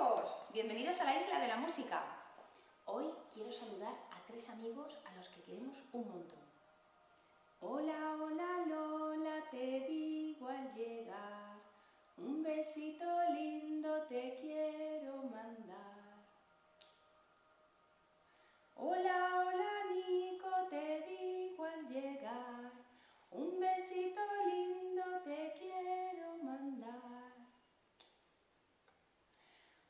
chicos, bienvenidos a la Isla de la Música. Hoy quiero saludar a 3 amigos a los que queremos un montón. Hola, hola, Lola, te digo al llegar, un besito lindo te quiero mandar. Hola, hola, Nico, te digo al llegar, un besito lindo te quiero mandar.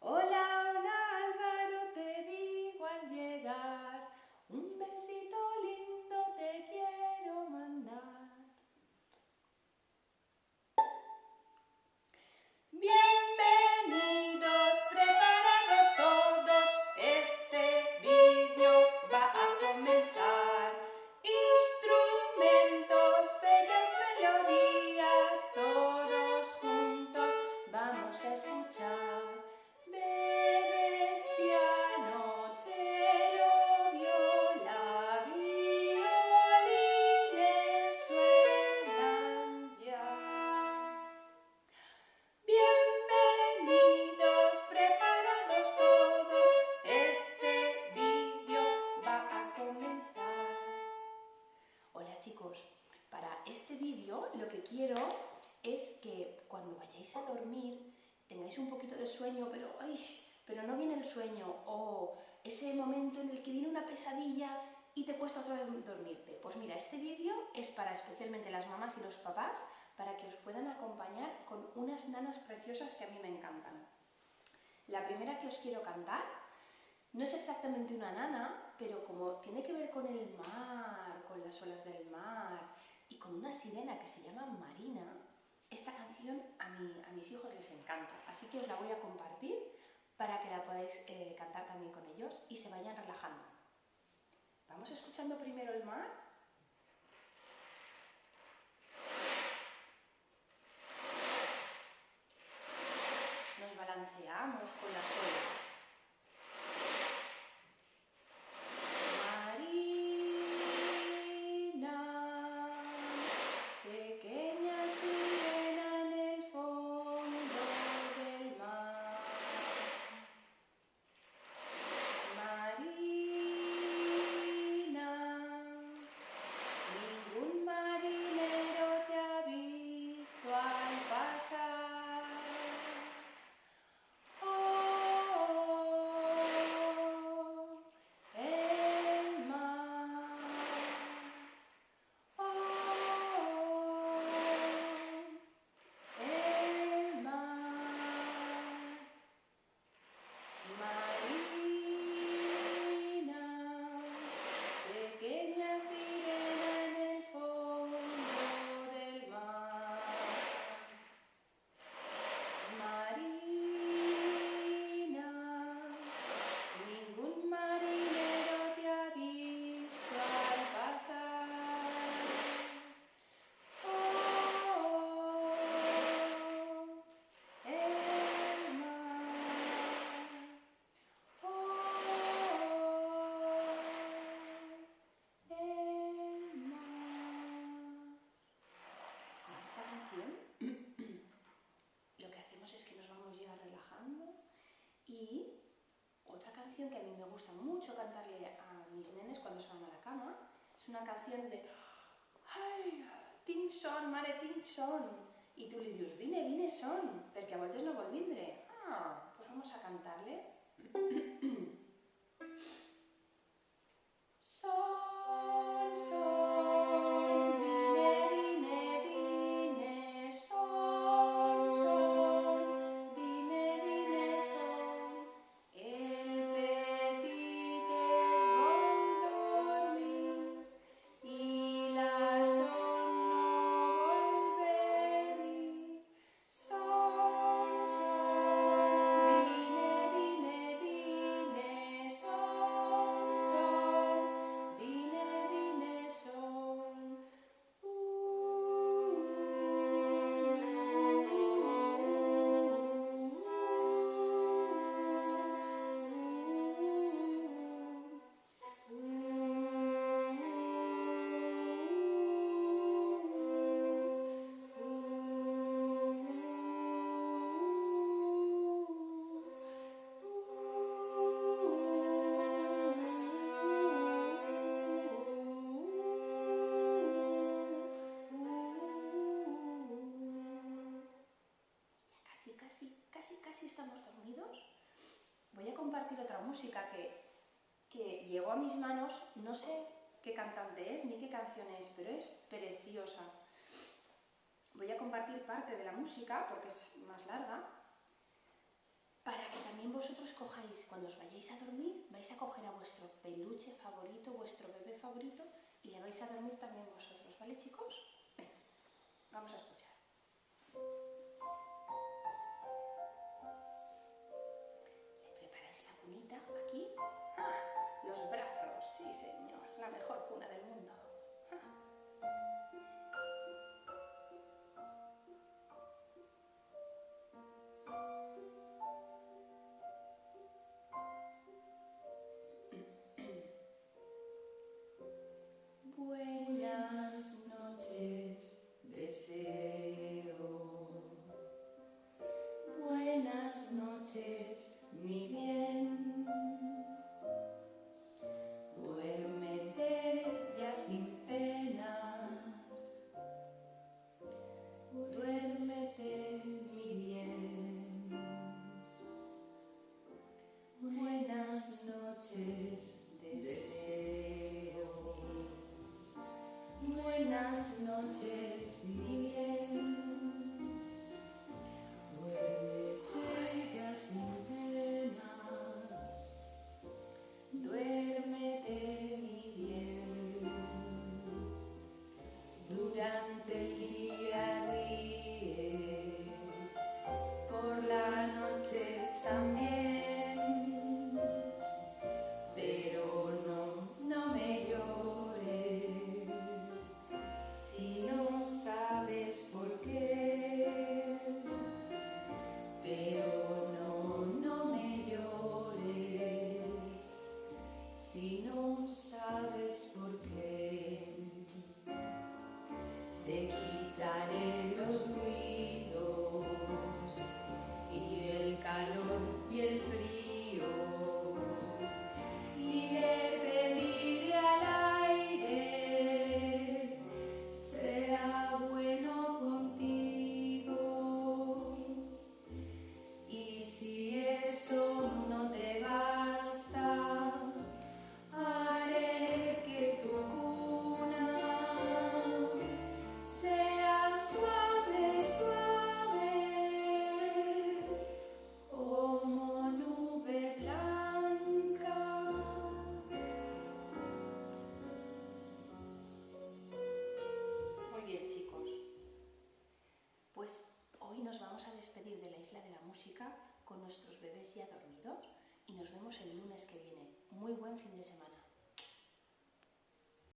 Hola, hola, Álvaro, te digo al llegar, un besito lindo te quiero mandar. Bienvenidos, preparados todos, este vídeo va a comenzar. Instrumentos, bellas melodías, todos juntos vamos a escuchar. Bebes, piano, cello, viola, violines suenan ya. Bienvenidos, preparados todos, este vídeo va a comenzar. Hola chicos, para este vídeo lo que quiero es que cuando vayáis a dormir tengáis un poquito de sueño, pero no viene el sueño, o ese momento en el que viene una pesadilla y te cuesta otra vez dormirte. Pues mira, este vídeo es para especialmente las mamás y los papás, para que os puedan acompañar con unas nanas preciosas que a mí me encantan. La primera que os quiero cantar no es exactamente una nana, pero como tiene que ver con el mar, con las olas del mar y con una sirena que se llama Marina, esta canción a mis hijos les encanta, así que os la voy a compartir para que la podáis cantar también con ellos y se vayan relajando. ¿Vamos escuchando primero el mar? Nos balanceamos con las olas. Marina, pequeña sirena en el fondo del mar. Marina, ningún marinero te ha visto al pasar. Marina, pequeña sirena en el fondo del mar. Marina, ningún marinero te ha visto al pasar. El mar. El mar. Con esta canción lo que hacemos es que nos vamos ya relajando, y otra canción que a mí me gusta mucho cantarle a mis nenes cuando se van a la cama es una canción de «Ai, tinc son, mare, tinc son», i tu li dius «Vine, vine, son», perquè a voltes no vol vindre. Pues vamos a cantarle. Son, son, vine, vine, vine, son, son, vine, vine, son. El petit es vol dormir i la son no vol venir. Son, son, vine, vine, vine. casi estamos dormidos, voy a compartir otra música que llegó a mis manos, no sé qué cantante es ni qué canción es, pero es preciosa. Voy a compartir parte de la música, porque es más larga, para que también vosotros cojáis, cuando os vayáis a dormir, vais a coger a vuestro peluche favorito, vuestro bebé favorito, y le vais a dormir también vosotros, ¿vale, chicos? Venga, vamos a escuchar. ¿Le preparáis la cunita aquí? ¡Ah! Los brazos, sí señor, la mejor cuna del mundo. Buenas noches, deseo. Buenas noches, mi bien. Duérmete ya sin penas. Duérmete, mi bien. Buenas noches, deseo. Buenas noches, mi bien. Duérmete ya sin penas. Duérmete, mi bien. Durante el día ríe, por la noche también. Pero no me llores, si no sabes por qué. Pero no me llores, si no sabes por qué. Te quitaré los ruidos y el calor y el frío, y le pediré al aire, sea bueno contigo. Y si eso no te basta, haré que tu cuna sea suave, suave, como nube blanca. Muy bien, chicos. Pues hoy nos vamos a despedir de la Isla de la Música con nuestros bebés ya dormidos y nos vemos el lunes que viene. Muy buen fin de semana.